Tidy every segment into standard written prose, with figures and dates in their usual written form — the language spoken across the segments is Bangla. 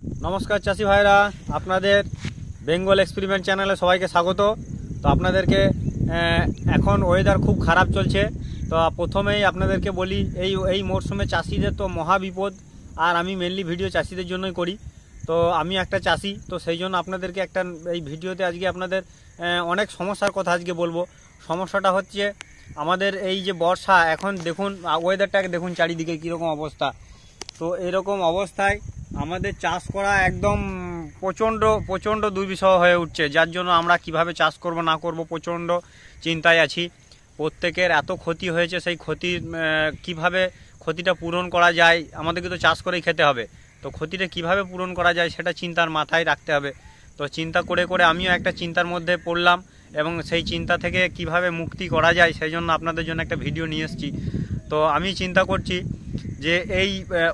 নমস্কার চাষি ভাইরা, আপনাদের বেঙ্গল এক্সপেরিমেন্ট চ্যানেলে সবাইকে স্বাগত। তো আপনাদেরকে এখন ওয়েদার খুব খারাপ চলছে। তো প্রথমেই আপনাদেরকে বলি, এই মরশুমে চাষিদের তো মহা বিপদ। আর আমি মেনলি ভিডিও চাষিদের জন্যই করি। তো আমি একটা চাষি, তো সেই জন্য আপনাদেরকে এই ভিডিওতে আজকে আপনাদের অনেক সমস্যার কথা আজকে বলবো। সমস্যাটা হচ্ছে আমাদের এই যে বর্ষা, এখন দেখুন ওয়েদারটাকে দেখুন চারিদিকে কীরকম অবস্থা। তো এরকম অবস্থায় আমাদের চাষ করা একদম প্রচণ্ড দুর্বিষহ হয়ে উঠছে, যার জন্য আমরা কিভাবে চাষ করব না করব প্রচণ্ড চিন্তায় আছি। প্রত্যেকের এত ক্ষতি হয়েছে, সেই কিভাবে ক্ষতিটা পূরণ করা যায়। আমাদেরকে তো চাষ করেই খেতে হবে, তো ক্ষতিটা কিভাবে পূরণ করা যায় সেটা চিন্তার মাথায় রাখতে হবে। তো চিন্তা করে করে আমিও একটা চিন্তার মধ্যে পড়লাম, এবং সেই চিন্তা থেকে কিভাবে মুক্তি করা যায় সেই জন্য আপনাদের জন্য একটা ভিডিও নিয়ে এসেছি। তো আমি চিন্তা করছি যে এই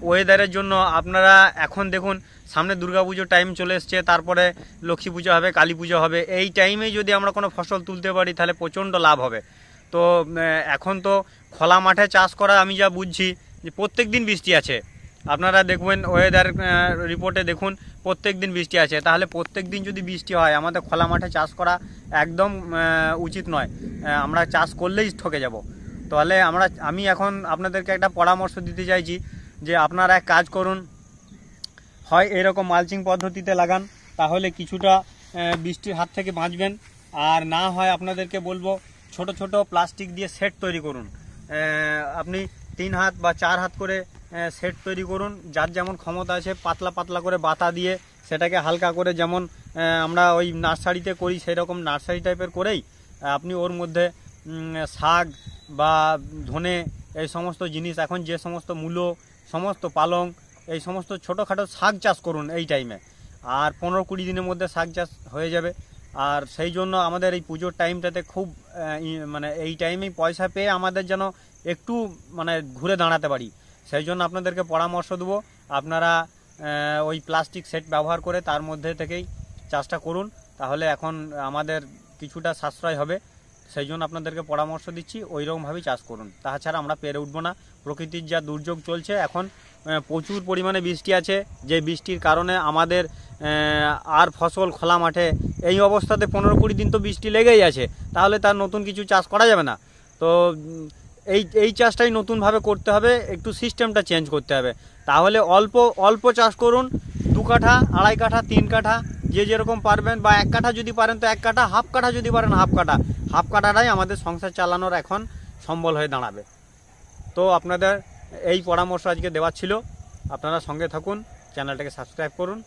ওয়েদারের জন্য আপনারা এখন দেখুন, সামনে দুর্গাপুজোর টাইম চলে এসছে, তারপরে লক্ষ্মী পুজো হবে, কালী পুজো হবে। এই টাইমেই যদি আমরা কোনো ফসল তুলতে পারি তাহলে প্রচণ্ড লাভ হবে। তো এখন তো খোলা মাঠে চাষ করা, আমি যা বুঝছি যে প্রত্যেক দিন বৃষ্টি আছে। আপনারা দেখবেন ওয়েদার রিপোর্টে দেখুন প্রত্যেক দিন বৃষ্টি আছে। তাহলে প্রত্যেক দিন যদি বৃষ্টি হয়, আমাদের খোলা মাঠে চাষ করা একদম উচিত নয়। আমরা চাষ করলেই ঠকে যাব। তাহলে আমি এখন আপনাদেরকে একটা পরামর্শ দিতে চাইছি যে আপনারা এক কাজ করুন, হয় এরকম মালচিং পদ্ধতিতে লাগান, তাহলে কিছুটা বৃষ্টির হাত থেকে বাঁচবেন। আর না হয় আপনাদেরকে বলবো ছোট ছোট প্লাস্টিক দিয়ে সেট তৈরি করুন। আপনি 3 হাত বা 4 হাত করে সেট তৈরি করুন। যার যেমন ক্ষমতা আছে পাতলা পাতলা করে বাতা দিয়ে সেটাকে হালকা করে, যেমন আমরা ওই নার্সারিতে করি সেই রকম নার্সারি টাইপের করেই আপনি ওর মধ্যে শাক বা ধনে, এই সমস্ত জিনিস, এখন যে সমস্ত মূলো, সমস্ত পালং, এই সমস্ত ছোটোখাটো শাক চাষ করুন এই টাইমে। আর 15-20 দিনের মধ্যে শাক চাষ হয়ে যাবে। আর সেই জন্য আমাদের এই পুজোর টাইমটাতে খুব এই টাইমেই পয়সা পেয়ে আমাদের যেন একটু ঘুরে দাঁড়াতে পারি, সেই জন্য আপনাদেরকে পরামর্শ দেবো আপনারা ওই প্লাস্টিক সেট ব্যবহার করে তার মধ্যে থেকেই চাষটা করুন। তাহলে এখন আমাদের কিছুটা সাশ্রয় হবে, সেই জন্য আপনাদেরকে পরামর্শ দিচ্ছি ওইরকমভাবেই চাষ করুন। তাছাড়া আমরা পেরে উঠবো না। প্রকৃতির যা দুর্যোগ চলছে, এখন প্রচুর পরিমাণে বৃষ্টি আছে, যে বৃষ্টির কারণে আমাদের আর ফসল খোলা মাঠে এই অবস্থাতে 15-20 দিন তো বৃষ্টি লেগেই আছে, তাহলে তার নতুন কিছু চাষ করা যাবে না। তো এই চাষটাই নতুনভাবে করতে হবে, একটু সিস্টেমটা চেঞ্জ করতে হবে। তাহলে অল্প চাষ করুন, 2 কাঠা, 2.5 কাঠা, 3 কাঠা, যে যেরকম পারবেন, বা 1 কাঠা যদি পারেন তো 1 কাঠা, হাফ কাঠা যদি পারেন হাফ কাঠাটাই আমাদের সংসার চালানোর এখন সম্বল হয়ে দাঁড়াবে। তো আপনাদের এই পরামর্শ আজকে দেওয়ার ছিল। আপনারা সঙ্গে থাকুন, চ্যানেলটাকে সাবস্ক্রাইব করুন।